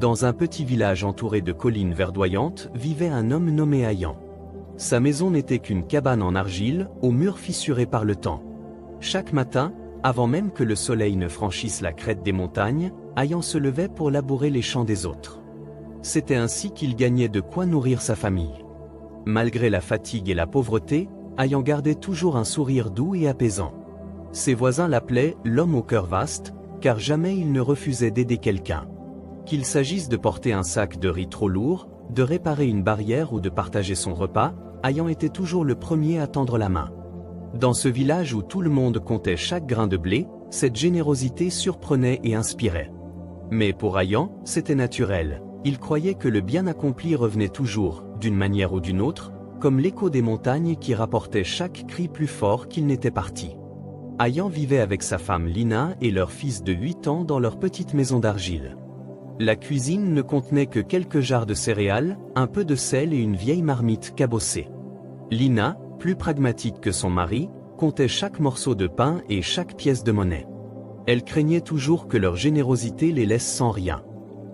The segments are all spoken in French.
Dans un petit village entouré de collines verdoyantes vivait un homme nommé Ayan. Sa maison n'était qu'une cabane en argile, aux murs fissurés par le temps. Chaque matin, avant même que le soleil ne franchisse la crête des montagnes, Ayan se levait pour labourer les champs des autres. C'était ainsi qu'il gagnait de quoi nourrir sa famille. Malgré la fatigue et la pauvreté, Ayan gardait toujours un sourire doux et apaisant. Ses voisins l'appelaient « l'homme au cœur vaste », car jamais il ne refusait d'aider quelqu'un. Qu'il s'agisse de porter un sac de riz trop lourd, de réparer une barrière ou de partager son repas, Ayan était toujours le premier à tendre la main. Dans ce village où tout le monde comptait chaque grain de blé, cette générosité surprenait et inspirait. Mais pour Ayan, c'était naturel. Il croyait que le bien accompli revenait toujours, d'une manière ou d'une autre, comme l'écho des montagnes qui rapportait chaque cri plus fort qu'il n'était parti. Ayan vivait avec sa femme Lina et leur fils de 8 ans dans leur petite maison d'argile. La cuisine ne contenait que quelques jarres de céréales, un peu de sel et une vieille marmite cabossée. Lina, plus pragmatique que son mari, comptait chaque morceau de pain et chaque pièce de monnaie. Elle craignait toujours que leur générosité les laisse sans rien.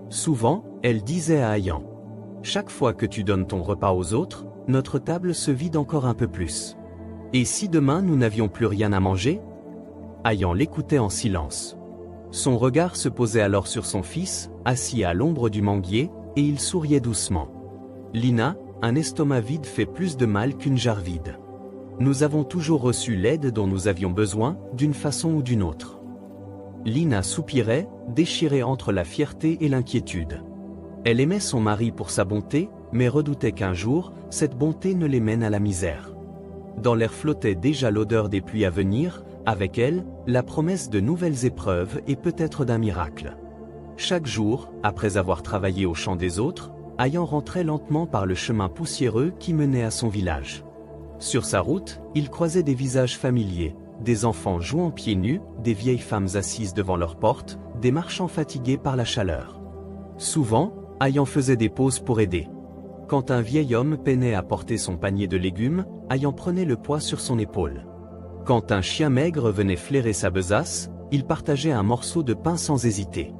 Souvent, elle disait à Ayan: « Chaque fois que tu donnes ton repas aux autres, notre table se vide encore un peu plus. Et si demain nous n'avions plus rien à manger ?» Ayan l'écoutait en silence. Son regard se posait alors sur son fils, assis à l'ombre du manguier, et il souriait doucement. « Lina, un estomac vide fait plus de mal qu'une jarre vide. Nous avons toujours reçu l'aide dont nous avions besoin, d'une façon ou d'une autre. » Lina soupirait, déchirée entre la fierté et l'inquiétude. Elle aimait son mari pour sa bonté, mais redoutait qu'un jour, cette bonté ne les mène à la misère. Dans l'air flottait déjà l'odeur des pluies à venir, avec elle, la promesse de nouvelles épreuves et peut-être d'un miracle. Chaque jour, après avoir travaillé au champ des autres, Ayan rentrait lentement par le chemin poussiéreux qui menait à son village. Sur sa route, il croisait des visages familiers, des enfants jouant pieds nus, des vieilles femmes assises devant leur porte, des marchands fatigués par la chaleur. Souvent, Ayan faisait des pauses pour aider. Quand un vieil homme peinait à porter son panier de légumes, Ayan prenait le poids sur son épaule. Quand un chien maigre venait flairer sa besace, il partageait un morceau de pain sans hésiter.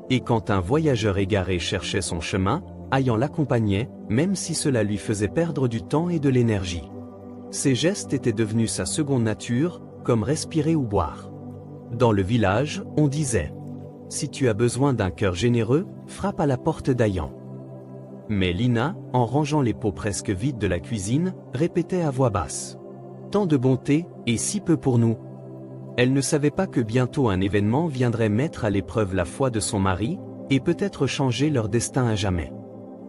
Et quand un voyageur égaré cherchait son chemin, Ayan l'accompagnait, même si cela lui faisait perdre du temps et de l'énergie. Ces gestes étaient devenus sa seconde nature, comme respirer ou boire. Dans le village, on disait: « Si tu as besoin d'un cœur généreux, frappe à la porte d'Ayan. » Mais Lina, en rangeant les pots presque vides de la cuisine, répétait à voix basse: « Tant de bonté, et si peu pour nous. » Elle ne savait pas que bientôt un événement viendrait mettre à l'épreuve la foi de son mari, et peut-être changer leur destin à jamais.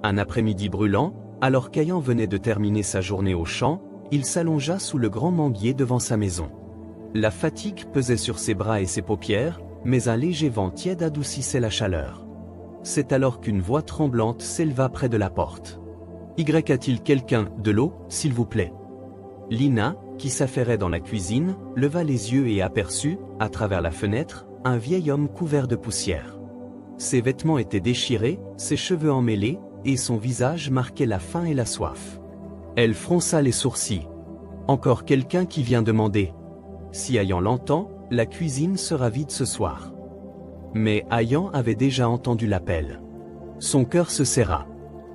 Un après-midi brûlant, alors qu'Ayan venait de terminer sa journée au champ, il s'allongea sous le grand manguier devant sa maison. La fatigue pesait sur ses bras et ses paupières, mais un léger vent tiède adoucissait la chaleur. C'est alors qu'une voix tremblante s'éleva près de la porte. « Y a-t-il quelqu'un, de l'eau, s'il vous plaît ?» Lina, qui s'affairait dans la cuisine, leva les yeux et aperçut, à travers la fenêtre, un vieil homme couvert de poussière. Ses vêtements étaient déchirés, ses cheveux emmêlés, et son visage marquait la faim et la soif. Elle fronça les sourcils. « Encore quelqu'un qui vient demander. Si Ayan l'entend, la cuisine sera vide ce soir. » Mais Ayan avait déjà entendu l'appel. Son cœur se serra.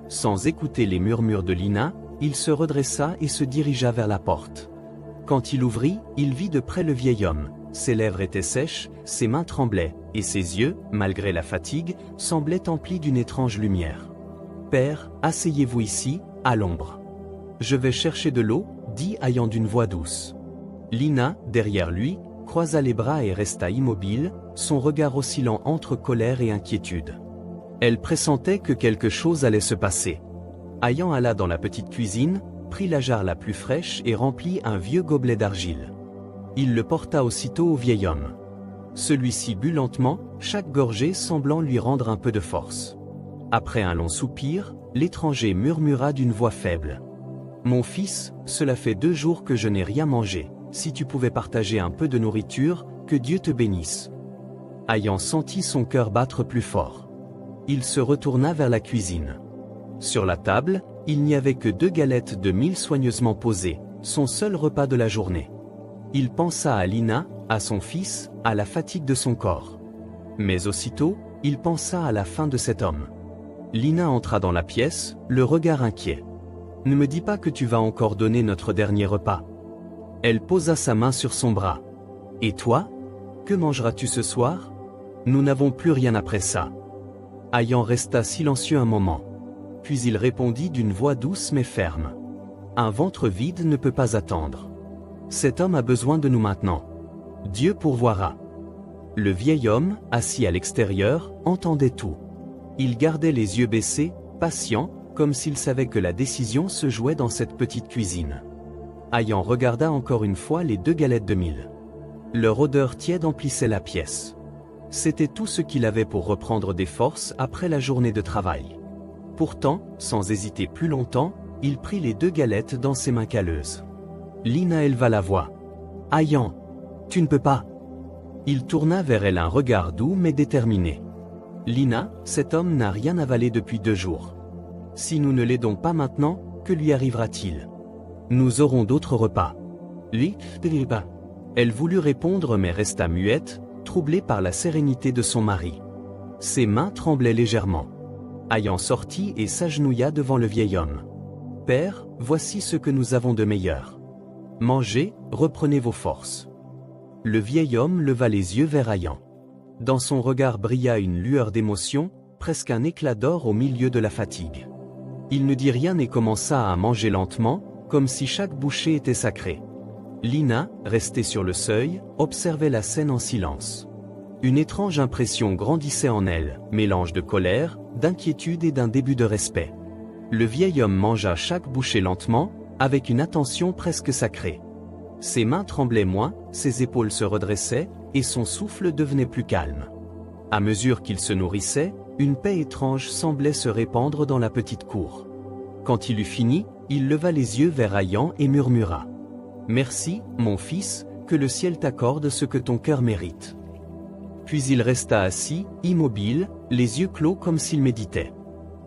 Sans écouter les murmures de Lina, il se redressa et se dirigea vers la porte. Quand il ouvrit, il vit de près le vieil homme. Ses lèvres étaient sèches, ses mains tremblaient, et ses yeux, malgré la fatigue, semblaient emplis d'une étrange lumière. « Père, asseyez-vous ici, à l'ombre. Je vais chercher de l'eau, » dit Ayan d'une voix douce. Lina, derrière lui, croisa les bras et resta immobile, son regard oscillant entre colère et inquiétude. Elle pressentait que quelque chose allait se passer. Ayan alla dans la petite cuisine, prit la jarre la plus fraîche et remplit un vieux gobelet d'argile. Il le porta aussitôt au vieil homme. Celui-ci but lentement, chaque gorgée semblant lui rendre un peu de force. Après un long soupir, l'étranger murmura d'une voix faible: « Mon fils, cela fait 2 jours que je n'ai rien mangé. Si tu pouvais partager un peu de nourriture, que Dieu te bénisse. » Ayan sentit son cœur battre plus fort. Il se retourna vers la cuisine. Sur la table, il n'y avait que 2 galettes de mil soigneusement posées, son seul repas de la journée. Il pensa à Lina, à son fils, à la fatigue de son corps. Mais aussitôt, il pensa à la faim de cet homme. Lina entra dans la pièce, le regard inquiet. Ne me dis pas que tu vas encore donner notre dernier repas. Elle posa sa main sur son bras. Et toi? Que mangeras-tu ce soir? Nous n'avons plus rien après ça. Ayan resta silencieux un moment. Puis il répondit d'une voix douce mais ferme. Un ventre vide ne peut pas attendre. Cet homme a besoin de nous maintenant. Dieu pourvoira. Le vieil homme, assis à l'extérieur, entendait tout. Il gardait les yeux baissés, patient, comme s'il savait que la décision se jouait dans cette petite cuisine. Ayan regarda encore une fois les 2 galettes de mil. Leur odeur tiède emplissait la pièce. C'était tout ce qu'il avait pour reprendre des forces après la journée de travail. Pourtant, sans hésiter plus longtemps, il prit les 2 galettes dans ses mains calleuses. Lina éleva la voix. « Ayan, tu ne peux pas !» Il tourna vers elle un regard doux mais déterminé. « Lina, cet homme n'a rien avalé depuis 2 jours. Si nous ne l'aidons pas maintenant, que lui arrivera-t-il? Nous aurons d'autres repas. » Lui, pas. Elle voulut répondre mais resta muette, troublée par la sérénité de son mari. Ses mains tremblaient légèrement. Ayan sortit et s'agenouilla devant le vieil homme. « Père, voici ce que nous avons de meilleur. Mangez, reprenez vos forces. » Le vieil homme leva les yeux vers Ayan. Dans son regard brilla une lueur d'émotion, presque un éclat d'or au milieu de la fatigue. Il ne dit rien et commença à manger lentement, comme si chaque bouchée était sacrée. Lina, restée sur le seuil, observait la scène en silence. Une étrange impression grandissait en elle, mélange de colère, d'inquiétude et d'un début de respect. Le vieil homme mangea chaque bouchée lentement, avec une attention presque sacrée. Ses mains tremblaient moins, ses épaules se redressaient, et son souffle devenait plus calme. À mesure qu'il se nourrissait, une paix étrange semblait se répandre dans la petite cour. Quand il eut fini, il leva les yeux vers Ayan et murmura. « Merci, mon fils, que le ciel t'accorde ce que ton cœur mérite. » Puis il resta assis, immobile, les yeux clos comme s'il méditait.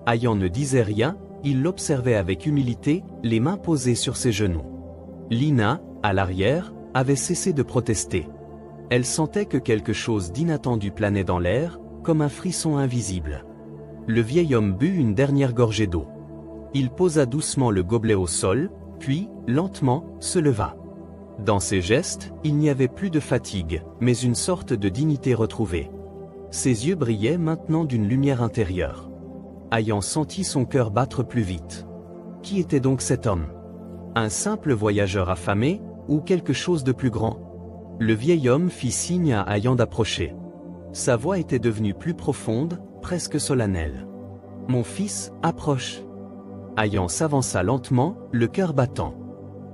Ayan ne disait rien, il l'observait avec humilité, les mains posées sur ses genoux. Lina, à l'arrière, avait cessé de protester. Elle sentait que quelque chose d'inattendu planait dans l'air, comme un frisson invisible. Le vieil homme but une dernière gorgée d'eau. Il posa doucement le gobelet au sol, puis, lentement, se leva. Dans ses gestes, il n'y avait plus de fatigue, mais une sorte de dignité retrouvée. Ses yeux brillaient maintenant d'une lumière intérieure. Ayan sentit son cœur battre plus vite. Qui était donc cet homme? Un simple voyageur affamé, ou quelque chose de plus grand? Le vieil homme fit signe à Ayan d'approcher. Sa voix était devenue plus profonde, presque solennelle. « Mon fils, approche !» Ayan s'avança lentement, le cœur battant.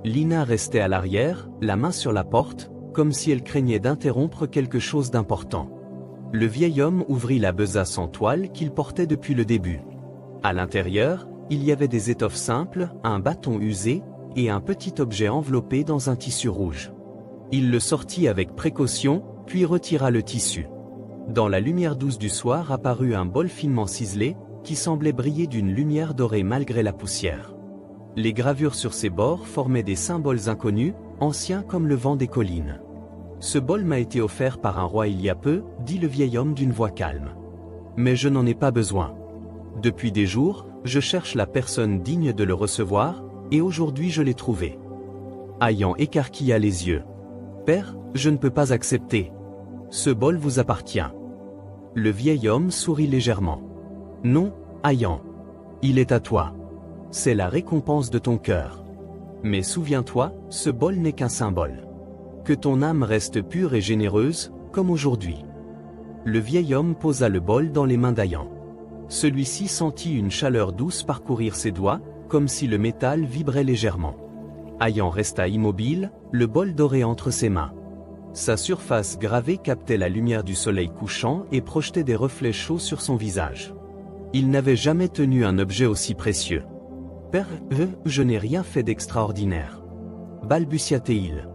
Lina restait à l'arrière, la main sur la porte, comme si elle craignait d'interrompre quelque chose d'important. Le vieil homme ouvrit la besace en toile qu'il portait depuis le début. À l'intérieur, il y avait des étoffes simples, un bâton usé, et un petit objet enveloppé dans un tissu rouge. Il le sortit avec précaution, puis retira le tissu. Dans la lumière douce du soir apparut un bol finement ciselé, qui semblait briller d'une lumière dorée malgré la poussière. Les gravures sur ses bords formaient des symboles inconnus, anciens comme le vent des collines. « Ce bol m'a été offert par un roi il y a peu, » dit le vieil homme d'une voix calme. « Mais je n'en ai pas besoin. Depuis des jours, je cherche la personne digne de le recevoir, et aujourd'hui je l'ai trouvé. » Ayan écarquilla les yeux. « Père, je ne peux pas accepter. Ce bol vous appartient. » Le vieil homme sourit légèrement. « Non, Ayan. Il est à toi. C'est la récompense de ton cœur. Mais souviens-toi, ce bol n'est qu'un symbole. Que ton âme reste pure et généreuse, comme aujourd'hui. » Le vieil homme posa le bol dans les mains d'Ayan. Celui-ci sentit une chaleur douce parcourir ses doigts, comme si le métal vibrait légèrement. Ayan resta immobile, le bol doré entre ses mains. Sa surface gravée captait la lumière du soleil couchant et projetait des reflets chauds sur son visage. Il n'avait jamais tenu un objet aussi précieux. « Père, je n'ai rien fait d'extraordinaire. » balbutia-t-il.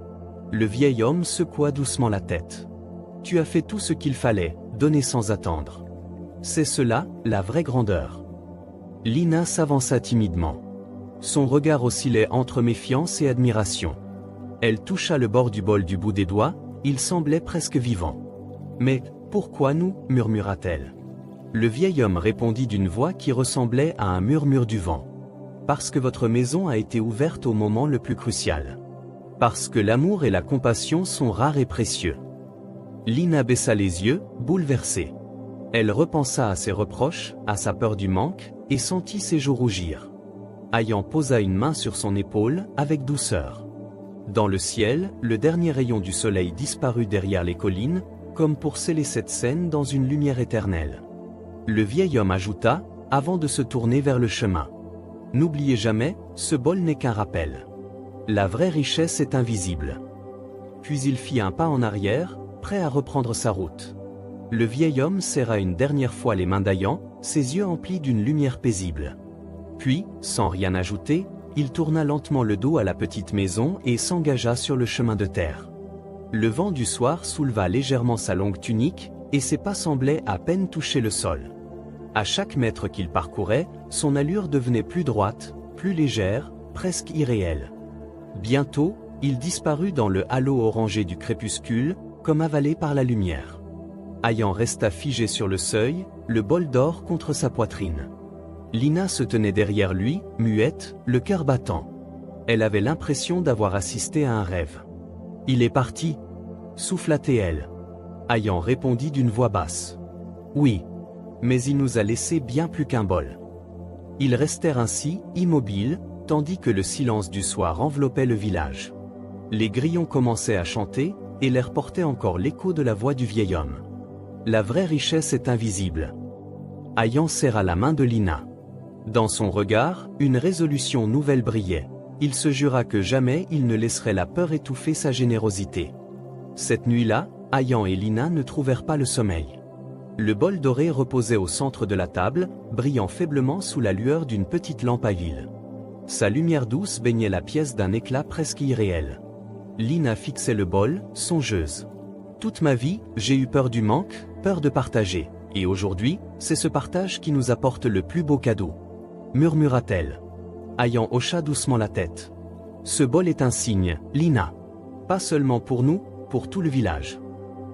Le vieil homme secoua doucement la tête. « Tu as fait tout ce qu'il fallait, donner sans attendre. C'est cela, la vraie grandeur. » Lina s'avança timidement. Son regard oscillait entre méfiance et admiration. Elle toucha le bord du bol du bout des doigts, il semblait presque vivant. « Mais, pourquoi nous » murmura-t-elle. « Le vieil homme répondit d'une voix qui ressemblait à un murmure du vent. Parce que votre maison a été ouverte au moment le plus crucial. Parce que l'amour et la compassion sont rares et précieux. Lina baissa les yeux, bouleversée. Elle repensa à ses reproches, à sa peur du manque, et sentit ses joues rougir. Ayan posa une main sur son épaule, avec douceur. Dans le ciel, le dernier rayon du soleil disparut derrière les collines, comme pour sceller cette scène dans une lumière éternelle. Le vieil homme ajouta, avant de se tourner vers le chemin. N'oubliez jamais, ce bol n'est qu'un rappel. La vraie richesse est invisible. Puis il fit un pas en arrière, prêt à reprendre sa route. Le vieil homme serra une dernière fois les mains d'Ayan, ses yeux emplis d'une lumière paisible. Puis, sans rien ajouter, il tourna lentement le dos à la petite maison et s'engagea sur le chemin de terre. Le vent du soir souleva légèrement sa longue tunique, et ses pas semblaient à peine toucher le sol. À chaque mètre qu'il parcourait, son allure devenait plus droite, plus légère, presque irréelle. Bientôt, il disparut dans le halo orangé du crépuscule, comme avalé par la lumière. Ayan resta figé sur le seuil, le bol d'or contre sa poitrine. Lina se tenait derrière lui, muette, le cœur battant. Elle avait l'impression d'avoir assisté à un rêve. « Il est parti » souffla-t-elle. Ayan répondit d'une voix basse. « Oui. Mais il nous a laissé bien plus qu'un bol. » Ils restèrent ainsi, immobiles, tandis que le silence du soir enveloppait le village. Les grillons commençaient à chanter, et l'air portait encore l'écho de la voix du vieil homme. La vraie richesse est invisible. Ayan serra la main de Lina. Dans son regard, une résolution nouvelle brillait. Il se jura que jamais il ne laisserait la peur étouffer sa générosité. Cette nuit-là, Ayan et Lina ne trouvèrent pas le sommeil. Le bol doré reposait au centre de la table, brillant faiblement sous la lueur d'une petite lampe à huile. Sa lumière douce baignait la pièce d'un éclat presque irréel. Lina fixait le bol, songeuse. « Toute ma vie, j'ai eu peur du manque, peur de partager. Et aujourd'hui, c'est ce partage qui nous apporte le plus beau cadeau. » murmura-t-elle. Ayan hocha doucement la tête. « Ce bol est un signe, Lina. Pas seulement pour nous, pour tout le village.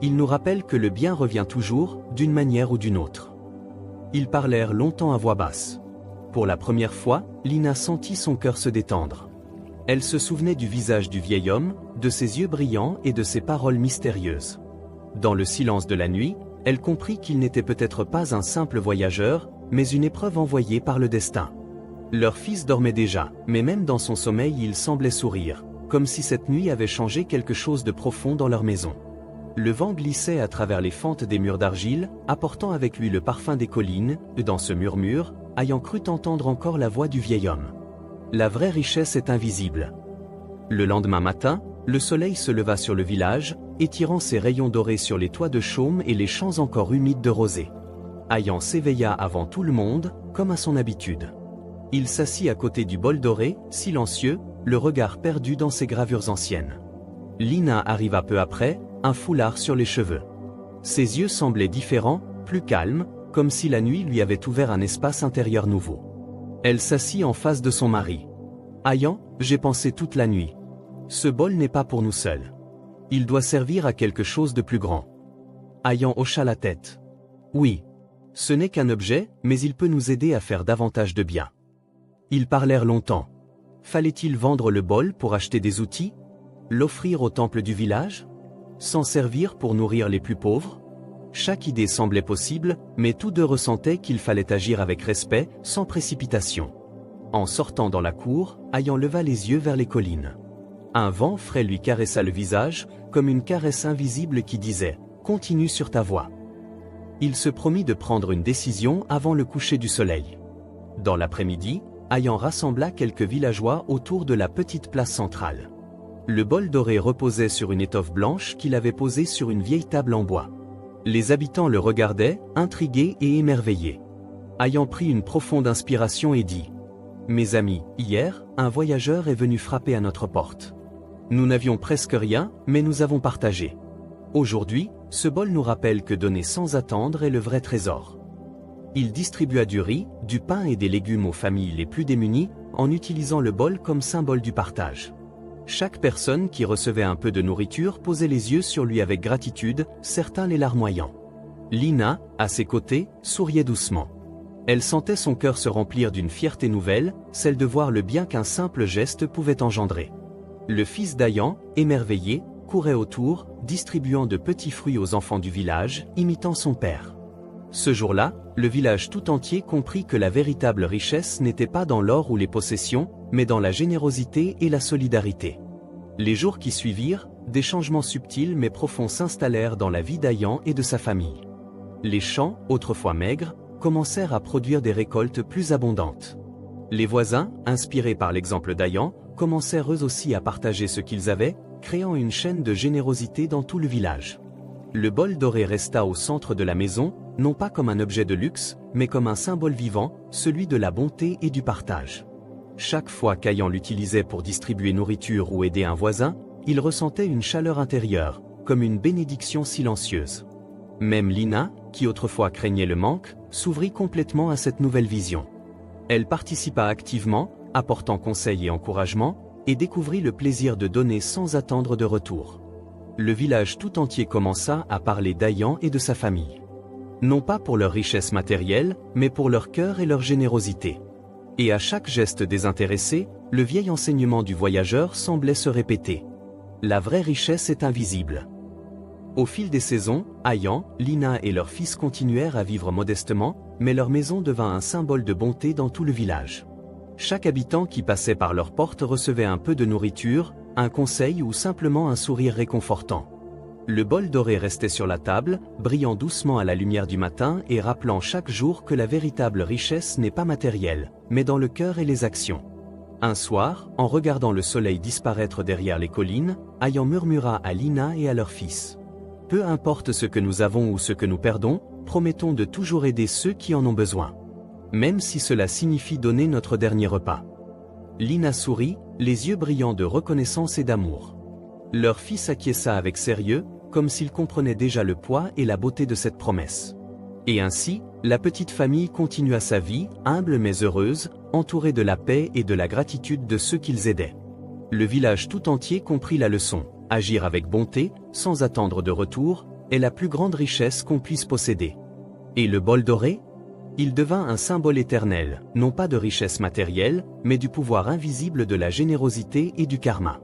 Il nous rappelle que le bien revient toujours, d'une manière ou d'une autre. » Ils parlèrent longtemps à voix basse. Pour la première fois, Lina sentit son cœur se détendre. Elle se souvenait du visage du vieil homme, de ses yeux brillants et de ses paroles mystérieuses. Dans le silence de la nuit, elle comprit qu'il n'était peut-être pas un simple voyageur, mais une épreuve envoyée par le destin. Leur fils dormait déjà, mais même dans son sommeil il semblait sourire, comme si cette nuit avait changé quelque chose de profond dans leur maison. Le vent glissait à travers les fentes des murs d'argile, apportant avec lui le parfum des collines, et dans ce murmure, Ayan crut entendre encore la voix du vieil homme. La vraie richesse est invisible. Le lendemain matin, le soleil se leva sur le village, étirant ses rayons dorés sur les toits de chaume et les champs encore humides de rosée. Ayan s'éveilla avant tout le monde, comme à son habitude. Il s'assit à côté du bol doré, silencieux, le regard perdu dans ses gravures anciennes. Lina arriva peu après, un foulard sur les cheveux. Ses yeux semblaient différents, plus calmes, comme si la nuit lui avait ouvert un espace intérieur nouveau. Elle s'assit en face de son mari. « Ayan, j'ai pensé toute la nuit. Ce bol n'est pas pour nous seuls. Il doit servir à quelque chose de plus grand. » Ayan hocha la tête. « Oui. Ce n'est qu'un objet, mais il peut nous aider à faire davantage de bien. » Ils parlèrent longtemps. Fallait-il vendre le bol pour acheter des outils? L'offrir au temple du village? S'en servir pour nourrir les plus pauvres? Chaque idée semblait possible, mais tous deux ressentaient qu'il fallait agir avec respect, sans précipitation. En sortant dans la cour, Ayan leva les yeux vers les collines. Un vent frais lui caressa le visage, comme une caresse invisible qui disait « Continue sur ta voie ». Il se promit de prendre une décision avant le coucher du soleil. Dans l'après-midi, Ayan rassembla quelques villageois autour de la petite place centrale. Le bol doré reposait sur une étoffe blanche qu'il avait posée sur une vieille table en bois. Les habitants le regardaient, intrigués et émerveillés. Ayan prit une profonde inspiration et dit « Mes amis, hier, un voyageur est venu frapper à notre porte. Nous n'avions presque rien, mais nous avons partagé. Aujourd'hui, ce bol nous rappelle que donner sans attendre est le vrai trésor. » Il distribua du riz, du pain et des légumes aux familles les plus démunies, en utilisant le bol comme symbole du partage. Chaque personne qui recevait un peu de nourriture posait les yeux sur lui avec gratitude, certains les larmoyant. Lina, à ses côtés, souriait doucement. Elle sentait son cœur se remplir d'une fierté nouvelle, celle de voir le bien qu'un simple geste pouvait engendrer. Le fils d'Ayan, émerveillé, courait autour, distribuant de petits fruits aux enfants du village, imitant son père. Ce jour-là, le village tout entier comprit que la véritable richesse n'était pas dans l'or ou les possessions, mais dans la générosité et la solidarité. Les jours qui suivirent, des changements subtils mais profonds s'installèrent dans la vie d'Ayan et de sa famille. Les champs, autrefois maigres, commencèrent à produire des récoltes plus abondantes. Les voisins, inspirés par l'exemple d'Ayan, commencèrent eux aussi à partager ce qu'ils avaient, créant une chaîne de générosité dans tout le village. Le bol doré resta au centre de la maison, non pas comme un objet de luxe, mais comme un symbole vivant, celui de la bonté et du partage. Chaque fois qu'Ayan l'utilisait pour distribuer nourriture ou aider un voisin, il ressentait une chaleur intérieure, comme une bénédiction silencieuse. Même Lina, qui autrefois craignait le manque, s'ouvrit complètement à cette nouvelle vision. Elle participa activement, apportant conseils et encouragements, et découvrit le plaisir de donner sans attendre de retour. Le village tout entier commença à parler d'Ayan et de sa famille. Non pas pour leur richesse matérielle, mais pour leur cœur et leur générosité. Et à chaque geste désintéressé, le vieil enseignement du voyageur semblait se répéter. La vraie richesse est invisible. Au fil des saisons, Ayan, Lina et leurs fils continuèrent à vivre modestement, mais leur maison devint un symbole de bonté dans tout le village. Chaque habitant qui passait par leur porte recevait un peu de nourriture, un conseil ou simplement un sourire réconfortant. Le bol doré restait sur la table, brillant doucement à la lumière du matin et rappelant chaque jour que la véritable richesse n'est pas matérielle, mais dans le cœur et les actions. Un soir, en regardant le soleil disparaître derrière les collines, Ayan murmura à Lina et à leur fils. « Peu importe ce que nous avons ou ce que nous perdons, promettons de toujours aider ceux qui en ont besoin. Même si cela signifie donner notre dernier repas. » Lina sourit, les yeux brillants de reconnaissance et d'amour. Leur fils acquiesça avec sérieux, comme s'il comprenait déjà le poids et la beauté de cette promesse. Et ainsi, la petite famille continua sa vie, humble mais heureuse, entourée de la paix et de la gratitude de ceux qu'ils aidaient. Le village tout entier comprit la leçon. Agir avec bonté, sans attendre de retour, est la plus grande richesse qu'on puisse posséder. Et le bol doré ? Il devint un symbole éternel, non pas de richesse matérielle, mais du pouvoir invisible de la générosité et du karma.